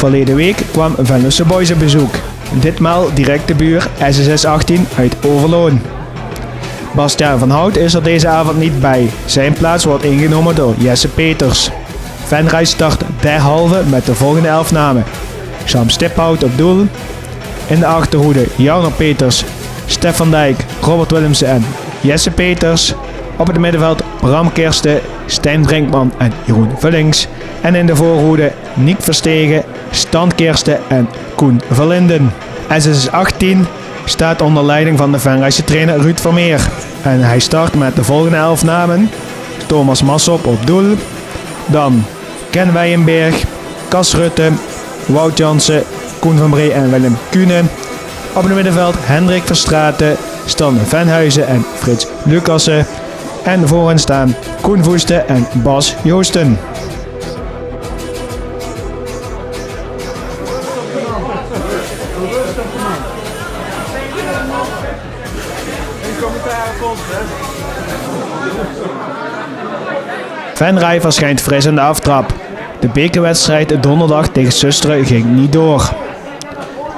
Verleden week kwam Venlose Boys op bezoek. Ditmaal direct de buur SSS 18 uit Overloon. Bastiaan van Hout is er deze avond niet bij. Zijn plaats wordt ingenomen door Jesse Peters. Venray start derhalve met de volgende 11 namen. Sam Stiphout op doel. In de achterhoede Jarno Peters, Stefan Dijk, Robert Willemsen en Jesse Peters. Op het middenveld Bram Kirsten, Stijn Brinkman en Jeroen Vullings. En in de voorhoede Niek Verstegen, Stan Kirsten en Koen Verlinden. SSS 18 staat onder leiding van de Venrayse trainer Ruud Vermeer. En hij start met de volgende 11 namen. Thomas Massop op doel. Dan Ken Weijenberg, Cas Rutte, Wout Jansen, Koen van Bree en Willem Kuhne. Op het middenveld Hendrik Verstraeten, Stan Venhuizen en Frits Lucassen. En voorin staan Koen Voeste en Bas Joosten. Venray verschijnt fris in de aftrap. De bekerwedstrijd donderdag tegen Susteren ging niet door.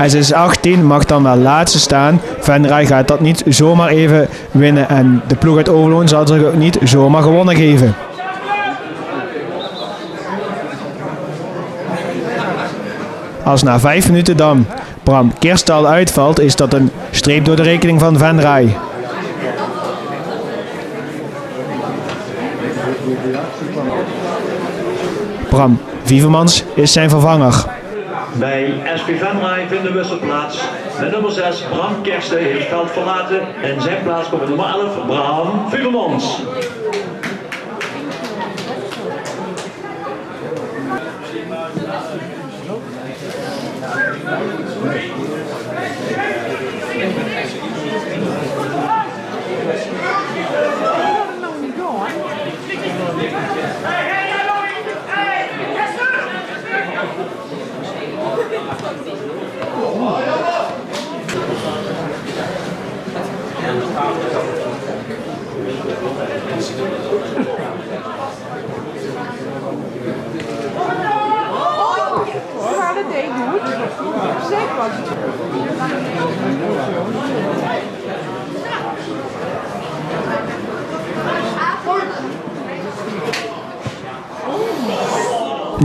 SSS 18 mag dan wel laatste staan. Venray gaat dat niet zomaar even winnen en de ploeg uit Overloon zal zich ook niet zomaar gewonnen geven. Als na 5 minuten dan Bram Kirsten al uitvalt, is dat een streep door de rekening van Venray. Bram Vievermans is zijn vervanger. Bij SP Venray vindt de wissel plaats. De nummer 6 Bram Kirsten heeft het veld verlaten. In zijn plaats komt de nummer 11 Bram Vievermans.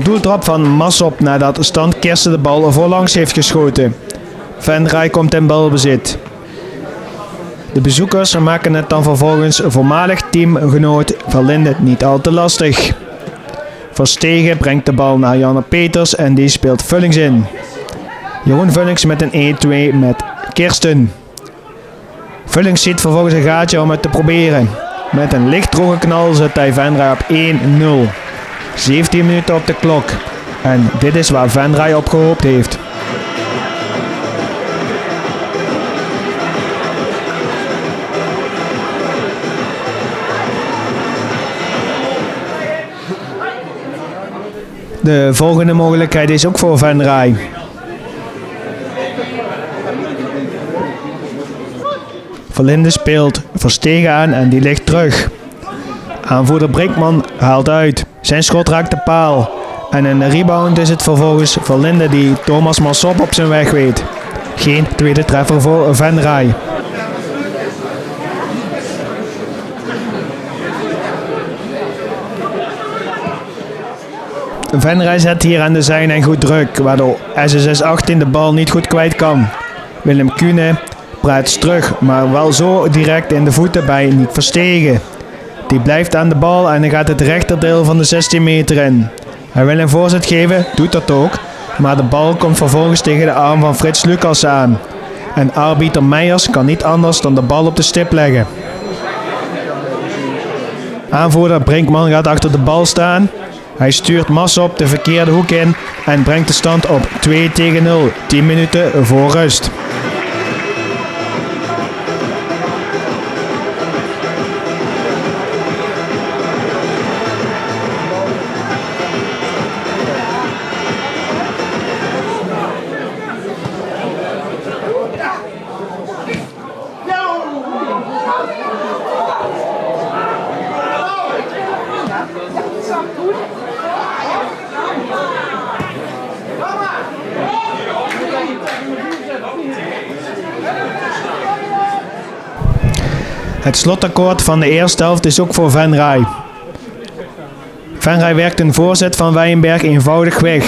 Doeltrap van Massop nadat Stan Kirsten de bal voorlangs heeft geschoten. Venray komt in balbezit. De bezoekers maken het dan vervolgens voormalig teamgenoot Verlinden niet al te lastig. Verstegen brengt de bal naar Janne Peters en die speelt Vullings in. Jeroen Vullings met een 1-2 met Kirsten. Vullings ziet vervolgens een gaatje om het te proberen. Met een licht droge knal zet hij Venray op 1-0. 17 minuten op de klok. En dit is waar Venray op gehoopt heeft. De volgende mogelijkheid is ook voor Venray. Verlinden speelt Verstegen aan en die ligt terug. Aanvoerder Brinkman haalt uit. Zijn schot raakt de paal. En in de rebound is het vervolgens Verlinden die Thomas Massop op zijn weg weet. Geen tweede treffer voor Venray. Venray zet hier aan de zijlijn goed druk, waardoor SSS 18 de bal niet goed kwijt kan. Willem Kuhne praat terug, maar wel zo direct in de voeten bij Niek Verstegen. Die blijft aan de bal en hij gaat het rechterdeel van de 16 meter in. Hij wil een voorzet geven, doet dat ook, maar de bal komt vervolgens tegen de arm van Frits Lucassen aan. En arbiter Meijers kan niet anders dan de bal op de stip leggen. Aanvoerder Brinkman gaat achter de bal staan. Hij stuurt Massop de verkeerde hoek in en brengt de stand op 2-0, 10 minuten voor rust. Het slotakkoord van de eerste helft is ook voor Venray. Venray werkt een voorzet van Wijnberg eenvoudig weg.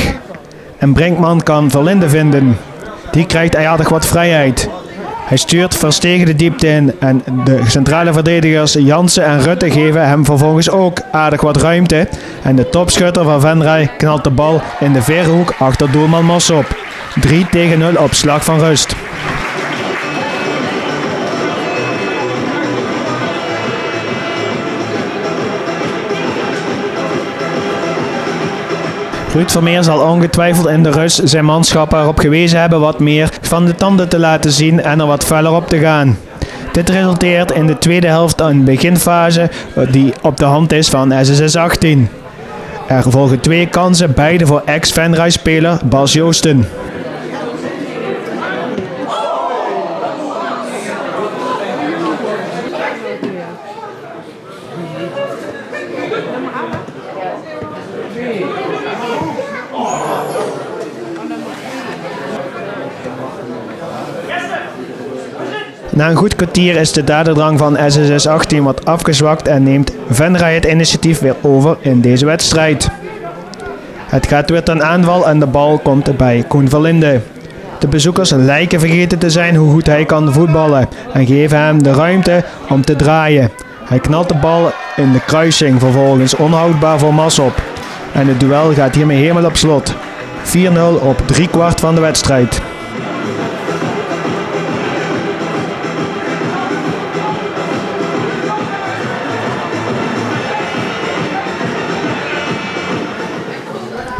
En Brinkman kan Verlinde vinden. Die krijgt aardig wat vrijheid. Hij stuurt Verstegen de diepte in en de centrale verdedigers Jansen en Rutte geven hem vervolgens ook aardig wat ruimte. En de topschutter van Venray knalt de bal in de verre hoek achter doelman Mossop. 3-0 op slag van rust. Ruud Vermeer zal ongetwijfeld in de rust zijn manschap erop gewezen hebben wat meer van de tanden te laten zien en er wat feller op te gaan. Dit resulteert in de tweede helft een beginfase die op de hand is van SSS 18. Er volgen 2 kansen, beide voor ex-Venray-speler Bas Joosten. Na een goed kwartier is de daderdrang van SSS 18 wat afgezwakt en neemt Venray het initiatief weer over in deze wedstrijd. Het gaat weer ten aanval en de bal komt bij Koen Verlinde. De bezoekers lijken vergeten te zijn hoe goed hij kan voetballen en geven hem de ruimte om te draaien. Hij knalt de bal in de kruising, vervolgens onhoudbaar voor Mossop. En het duel gaat hiermee helemaal op slot. 4-0 op 3/4 van de wedstrijd.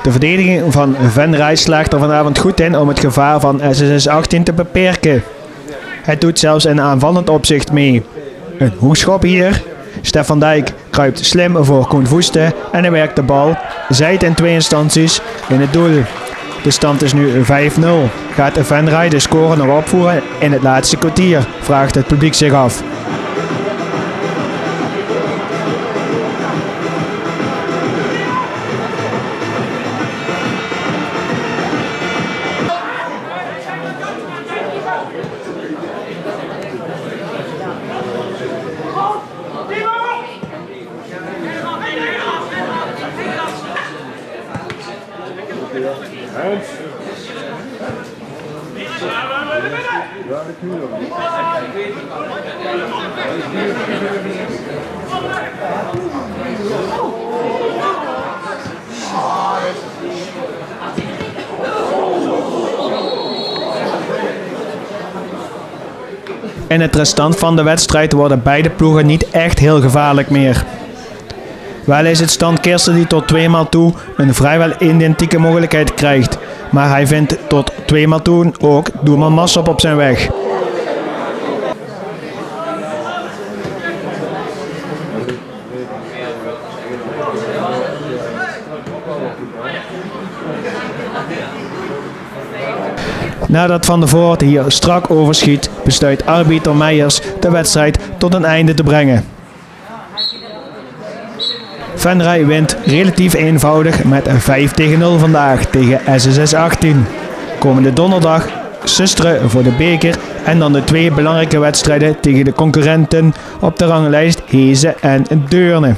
De verdediging van Venray slaagt er vanavond goed in om het gevaar van SSS 18 te beperken. Hij doet zelfs in aanvallend opzicht mee. Een hoekschop hier. Stefan Dijk kruipt slim voor Koen Voeste en hij werkt de bal zijt in 2 instanties in het doel. De stand is nu 5-0. Gaat Venray de score nog opvoeren in het laatste kwartier? Vraagt het publiek zich af. In het restant van de wedstrijd worden beide ploegen niet echt heel gevaarlijk meer. Wel is het stand Kirsten die tot 2 maal toe een vrijwel identieke mogelijkheid krijgt. Maar hij vindt tot 2 maal toe ook doelman Mossop op zijn weg. Nadat Van der Voort hier strak overschiet, besluit arbiter Meijers de wedstrijd tot een einde te brengen. Venray wint relatief eenvoudig met 5-0 vandaag tegen SSS 18. Komende donderdag Susteren voor de beker en dan de 2 belangrijke wedstrijden tegen de concurrenten op de ranglijst Hezen en Deurne.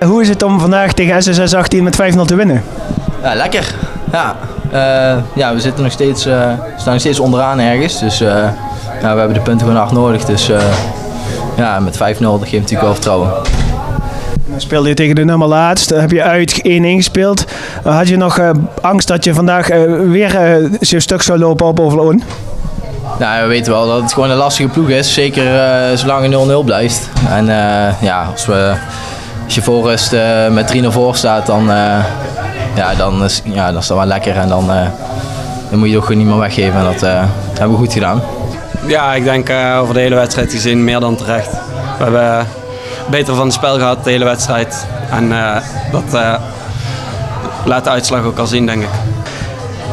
Hoe is het om vandaag tegen SSS 18 met 5-0 te winnen? Ja, lekker. Ja, we zitten nog steeds, staan nog steeds onderaan ergens. Dus ja, we hebben de punten gewoon hard nodig. Dus ja, met 5-0 dat geeft natuurlijk wel vertrouwen. Dan speelde je tegen de nummer laatst. Heb je uit 1-1 gespeeld. Had je nog angst dat je vandaag weer zo'n stuk zou lopen op Overloon? Nou, we weten wel dat het gewoon een lastige ploeg is. Zeker zolang het 0-0 blijft. En ja, als je voor rust met 3-0 voor staat, dan is dat wel lekker. En dan moet je het ook gewoon niet meer weggeven. En dat hebben we goed gedaan. Ja, ik denk over de hele wedstrijd gezien meer dan terecht. We hebben beter van het spel gehad de hele wedstrijd. En dat laat de uitslag ook al zien, denk ik.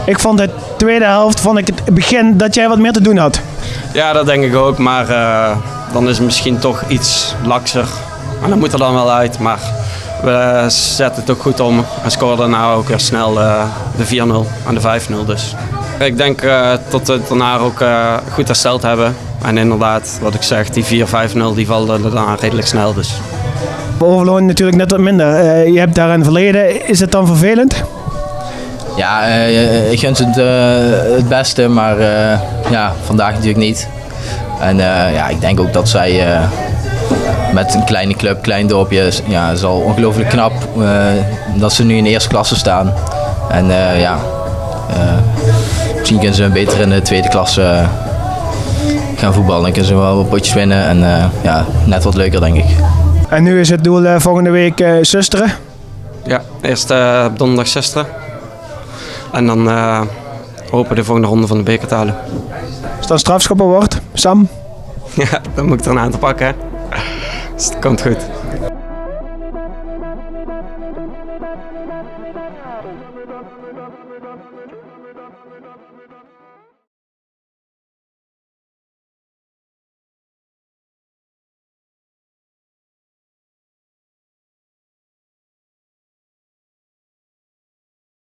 Ik vond de tweede helft, het begin dat jij wat meer te doen had. Ja, dat denk ik ook. Maar dan is het misschien toch iets lakser. En dat moet er dan wel uit. Maar we zetten het ook goed om. En scoorden nou ook weer snel de 4-0 en de 5-0. Dus ik denk dat we het daarna ook goed hersteld hebben. En inderdaad, wat ik zeg, die 4-5-0 die vallen dan redelijk snel. Dus. Overloon natuurlijk net wat minder. Je hebt daar een verleden. Is het dan vervelend? Ja, ik gun ze het beste, maar ja, vandaag natuurlijk niet. En ja, ik denk ook dat zij met een kleine club, klein dorpje, ja, is al ongelooflijk knap dat ze nu in de eerste klasse staan. En ja, misschien kunnen ze beter in de tweede klasse gaan voetballen. Dan kunnen ze wel wat potjes winnen en ja, net wat leuker denk ik. En nu is het doel volgende week Susteren. Ja, eerst donderdag Susteren. En dan hopen we de volgende ronde van de beker te halen. Als het dan strafschoppen wordt, Sam? Ja, dan moet ik er een aan te pakken. Hè. Dus dat komt goed.